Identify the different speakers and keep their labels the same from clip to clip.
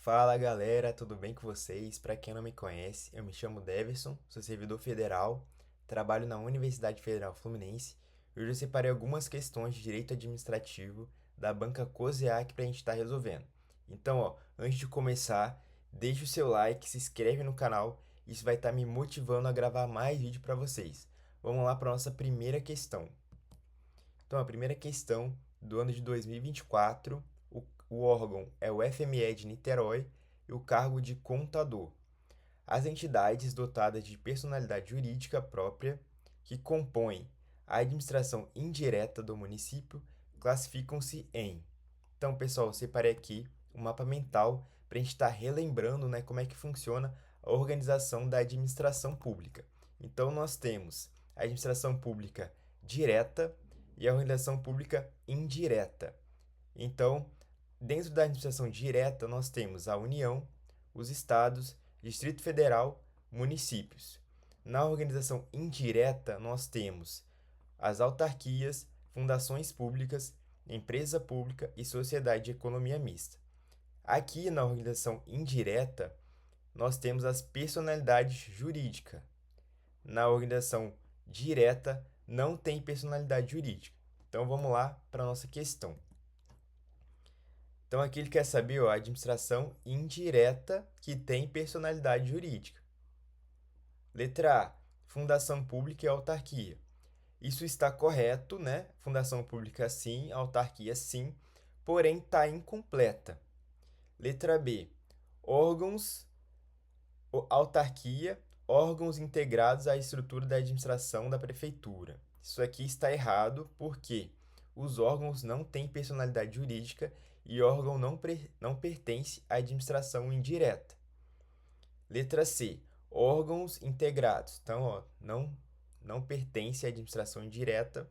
Speaker 1: Fala galera, tudo bem com vocês? Para quem não me conhece, eu me chamo Deverson, sou servidor federal, trabalho na Universidade Federal Fluminense e hoje eu separei algumas questões de direito administrativo da banca COSEAC para a gente estar resolvendo. Então, antes de começar, deixa o seu like, se inscreve no canal, isso vai estar me motivando a gravar mais vídeo para vocês. Vamos lá para nossa primeira questão. Então, a primeira questão do ano de 2024, o órgão é o FME de Niterói e o cargo de contador. As entidades dotadas de personalidade jurídica própria, que compõem a administração indireta do município, classificam-se em. Então, pessoal, eu separei aqui um mapa mental para a gente estar relembrando, né, como é que funciona a organização da administração pública. Então, nós temos a administração pública direta e a organização pública indireta. Então, dentro da administração direta, nós temos a União, os estados, Distrito Federal, municípios. Na organização indireta, nós temos as autarquias, fundações públicas, empresa pública e sociedade de economia mista. Aqui na organização indireta, nós temos as personalidades jurídicas. Na organização direta, não tem personalidade jurídica. Então vamos lá para a nossa questão. Então aqui ele quer saber a administração indireta que tem personalidade jurídica. Letra A, fundação pública e autarquia. Isso está correto, né? Fundação pública sim, autarquia sim, porém está incompleta. Letra B, órgãos, autarquia, órgãos integrados à estrutura da administração da prefeitura. Isso aqui está errado porque os órgãos não têm personalidade jurídica e órgão não pertence à administração indireta. Letra C, órgãos integrados. Então, não pertence à administração indireta.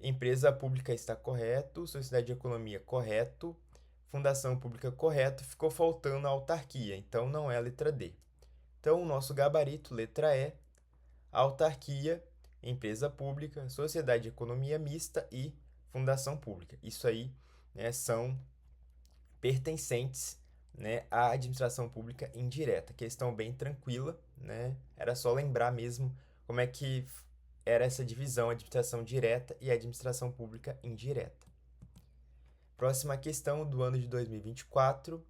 Speaker 1: Empresa pública está correto, sociedade de economia correto, fundação pública correto, ficou faltando a autarquia, então não é a letra D. Então, o nosso gabarito, letra E, autarquia, empresa pública, sociedade de economia mista e fundação pública. Isso aí, né, são pertencentes, né, à administração pública indireta. Questão bem tranquila, né? Era só lembrar mesmo como é que era essa divisão, administração direta e administração pública indireta. Próxima questão do ano de 2024,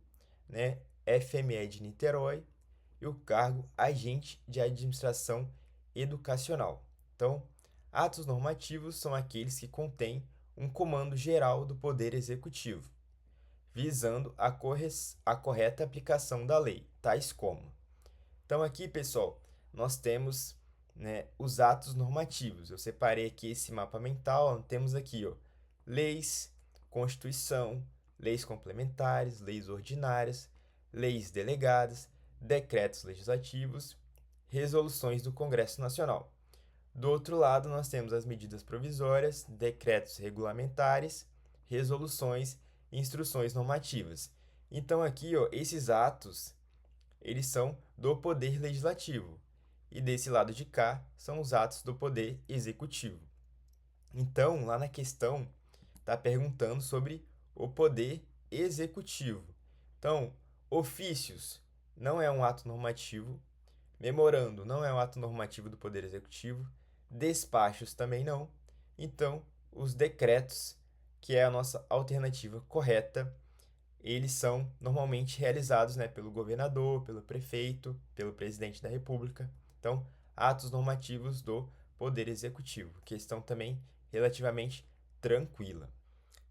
Speaker 1: né? FME de Niterói e o cargo agente de administração educacional. Então, atos normativos são aqueles que contêm um comando geral do Poder Executivo, visando a correta aplicação da lei, tais como. Então, aqui, pessoal, nós temos, né, os atos normativos. Eu separei aqui esse mapa mental, temos aqui, leis, Constituição, leis complementares, leis ordinárias, leis delegadas, decretos legislativos, resoluções do Congresso Nacional. Do outro lado, nós temos as medidas provisórias, decretos regulamentares, resoluções e instruções normativas. Então aqui, esses atos, eles são do Poder Legislativo. E desse lado de cá, são os atos do Poder Executivo. Então, lá na questão, está perguntando sobre o Poder Executivo. Então, ofícios não é um ato normativo, memorando não é um ato normativo do Poder Executivo, despachos também não. Então, os decretos, que é a nossa alternativa correta, eles são normalmente realizados, né, pelo governador, pelo prefeito, pelo presidente da República. Então, atos normativos do Poder Executivo, questão também relativamente tranquila.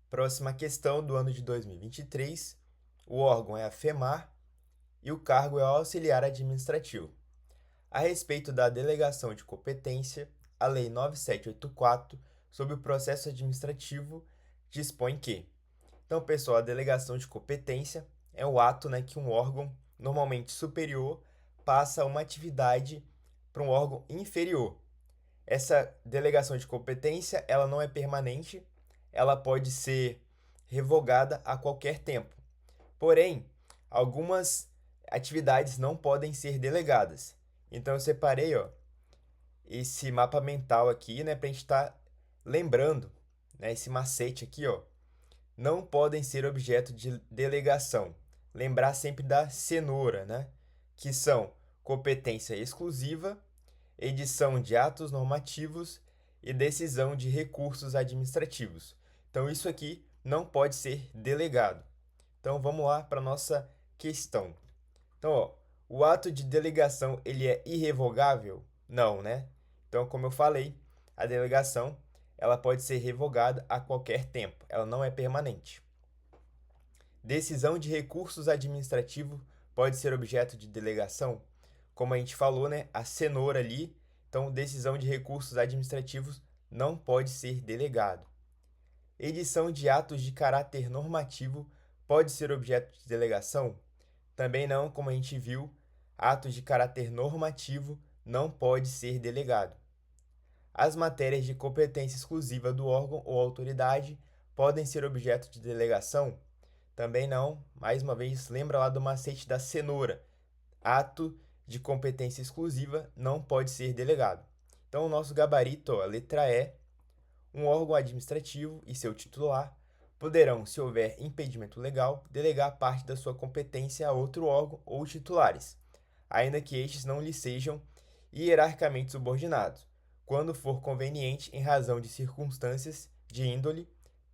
Speaker 1: Próxima questão do ano de 2023, o órgão é a FEMAR e o cargo é o auxiliar administrativo. A respeito da delegação de competência, a Lei 9784 sobre o processo administrativo dispõe que. Então, pessoal, a delegação de competência é o ato, né, que um órgão, normalmente superior, passa uma atividade para um órgão inferior. Essa delegação de competência, ela não é permanente, ela pode ser revogada a qualquer tempo. Porém, algumas atividades não podem ser delegadas. Então eu separei, esse mapa mental aqui, né, para a gente estar lembrando, né, esse macete aqui, não podem ser objeto de delegação. lembrar sempre da cenoura, né? Que são competência exclusiva, edição de atos normativos e decisão de recursos administrativos. Então, isso aqui não pode ser delegado. Então, vamos lá para a nossa questão. Então, ó, o ato de delegação ele é irrevogável? Não, né? Então, como eu falei, a delegação ela pode ser revogada a qualquer tempo, ela não é permanente. Decisão de recursos administrativos pode ser objeto de delegação? Como a gente falou, né? A cenoura ali, então decisão de recursos administrativos não pode ser delegado. Edição de atos de caráter normativo pode ser objeto de delegação? Também não, como a gente viu, atos de caráter normativo não pode ser delegado. As matérias de competência exclusiva do órgão ou autoridade podem ser objeto de delegação? Também não. Mais uma vez, lembra lá do macete da cenoura. Ato de competência exclusiva não pode ser delegado. Então, o nosso gabarito, ó, a letra E, um órgão administrativo e seu titular poderão, se houver impedimento legal, delegar parte da sua competência a outro órgão ou titulares, ainda que estes não lhe sejam hierarquicamente subordinados, quando for conveniente em razão de circunstâncias de índole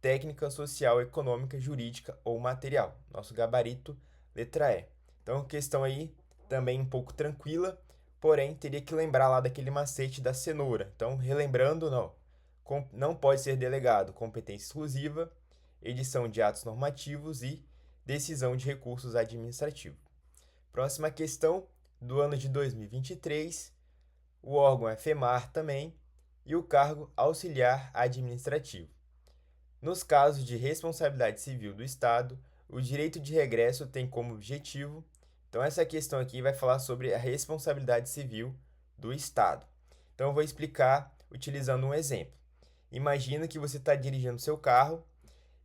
Speaker 1: técnica, social, econômica, jurídica ou material. Nosso gabarito, letra E. Então, questão aí também um pouco tranquila, porém teria que lembrar lá daquele macete da cenoura. Então, relembrando, não pode ser delegado competência exclusiva, edição de atos normativos e decisão de recursos administrativos. Próxima questão, do ano de 2023, o órgão é FEMAR também e o cargo auxiliar administrativo. Nos casos de responsabilidade civil do Estado, o direito de regresso tem como objetivo. Então, essa questão aqui vai falar sobre a responsabilidade civil do Estado. Então, eu vou explicar utilizando um exemplo. Imagina que você está dirigindo seu carro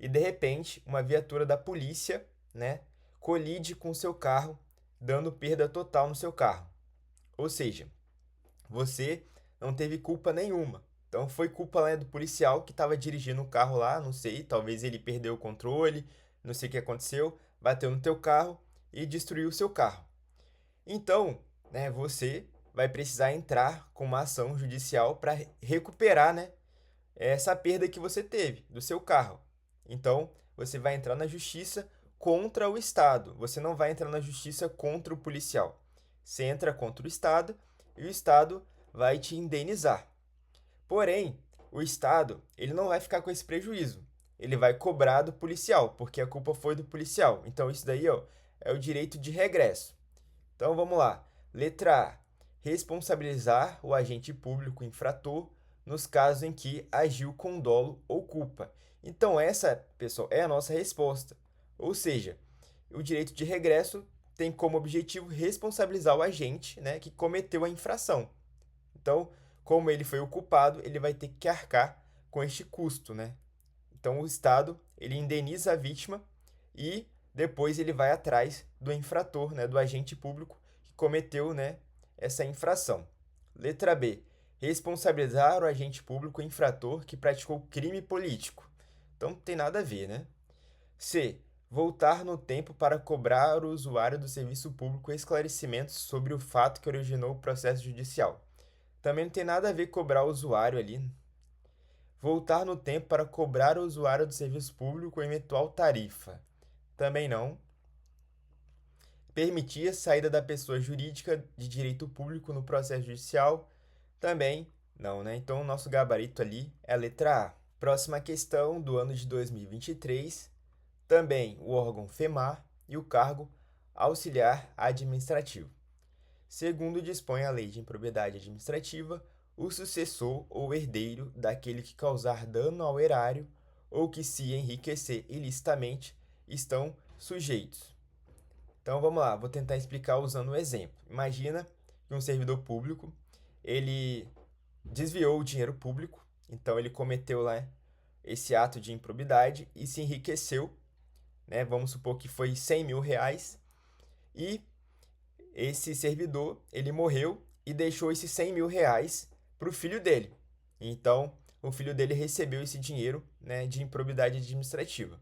Speaker 1: e, de repente, uma viatura da polícia, né, colide com seu carro, dando perda total no seu carro. Ou seja, você não teve culpa nenhuma. Então foi culpa lá do policial que estava dirigindo o carro lá, não sei, talvez ele perdeu o controle, não sei o que aconteceu, bateu no teu carro e destruiu o seu carro. Então, né, você vai precisar entrar com uma ação judicial para recuperar, né, essa perda que você teve do seu carro. Então, você vai entrar na justiça contra o Estado. Você não vai entrar na justiça contra o policial. Você entra contra o Estado e o Estado vai te indenizar. Porém, o Estado, ele não vai ficar com esse prejuízo. Ele vai cobrar do policial, porque a culpa foi do policial. Então, isso daí, ó, é o direito de regresso. Então, vamos lá. Letra A. Responsabilizar o agente público infrator nos casos em que agiu com dolo ou culpa. Então, essa, pessoal, é a nossa resposta. Ou seja, o direito de regresso tem como objetivo responsabilizar o agente, né, que cometeu a infração. Então, como ele foi o culpado, ele vai ter que arcar com este custo, né? Então, o Estado, ele indeniza a vítima e depois ele vai atrás do infrator, né, do agente público que cometeu, né, essa infração. Letra B. Responsabilizar o agente público infrator que praticou crime político. Então, não tem nada a ver, né? C. Voltar no tempo para cobrar o usuário do serviço público esclarecimentos sobre o fato que originou o processo judicial. Também não tem nada a ver cobrar o usuário ali. Voltar no tempo para cobrar o usuário do serviço público eventual tarifa. Também não. Permitir a saída da pessoa jurídica de direito público no processo judicial. Também não, né? Então, o nosso gabarito ali é a letra A. Próxima questão do ano de 2023. Também o órgão FEMAR e o cargo auxiliar administrativo. Segundo dispõe a Lei de Improbidade Administrativa, o sucessor ou herdeiro daquele que causar dano ao erário ou que se enriquecer ilicitamente estão sujeitos. Então vamos lá, vou tentar explicar usando um exemplo. Imagina que um servidor público, ele desviou o dinheiro público, então ele cometeu lá esse ato de improbidade e se enriqueceu, né? Vamos supor que foi 100 mil reais e esse servidor, ele morreu e deixou esses 100 mil reais para o filho dele. Então, o filho dele recebeu esse dinheiro, né, de improbidade administrativa.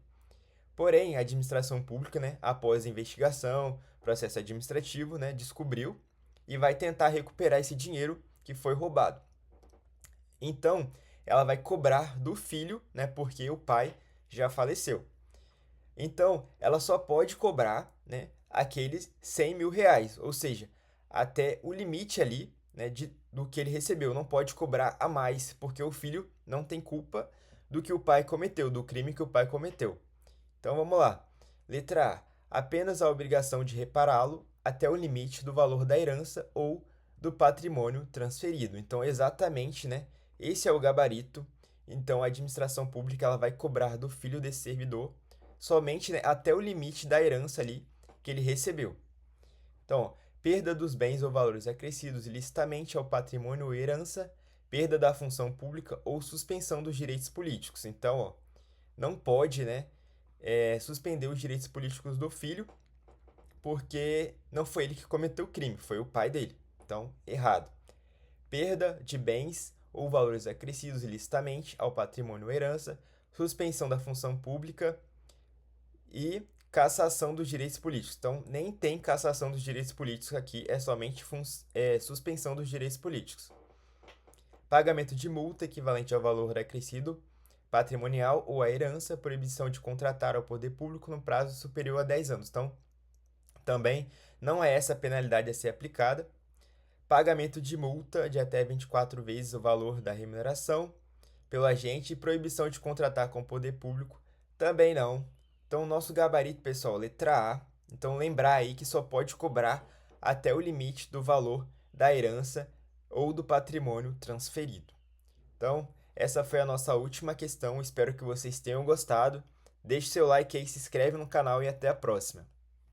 Speaker 1: Porém, a administração pública, né, após a investigação, processo administrativo, né, descobriu e vai tentar recuperar esse dinheiro que foi roubado. Então, ela vai cobrar do filho, né, porque o pai já faleceu. Então, ela só pode cobrar, né, aqueles 100 mil reais, ou seja, até o limite ali, né, do que ele recebeu. Não pode cobrar a mais, porque o filho não tem culpa do que o pai cometeu, do crime que o pai cometeu. Então vamos lá. Letra A. Apenas a obrigação de repará-lo até o limite do valor da herança ou do patrimônio transferido. Então, exatamente, né? Esse é o gabarito. Então, a administração pública ela vai cobrar do filho desse servidor somente, né, até o limite da herança ali que ele recebeu. Então, ó, perda dos bens ou valores acrescidos ilicitamente ao patrimônio ou herança, perda da função pública ou suspensão dos direitos políticos. Então, ó, não pode, né, suspender os direitos políticos do filho, porque não foi ele que cometeu o crime, foi o pai dele. Então, errado. Perda de bens ou valores acrescidos ilicitamente ao patrimônio ou herança, suspensão da função pública e cassação dos direitos políticos. Então, nem tem cassação dos direitos políticos aqui, é somente suspensão dos direitos políticos. Pagamento de multa equivalente ao valor acrescido patrimonial ou a herança, proibição de contratar ao poder público no prazo superior a 10 anos. Então, também não é essa a penalidade a ser aplicada. Pagamento de multa de até 24 vezes o valor da remuneração pelo agente e proibição de contratar com o poder público também não. Então, nosso gabarito, pessoal, letra A. Então, lembrar aí que só pode cobrar até o limite do valor da herança ou do patrimônio transferido. Então, essa foi a nossa última questão. Espero que vocês tenham gostado. Deixe seu like aí, se inscreve no canal e até a próxima.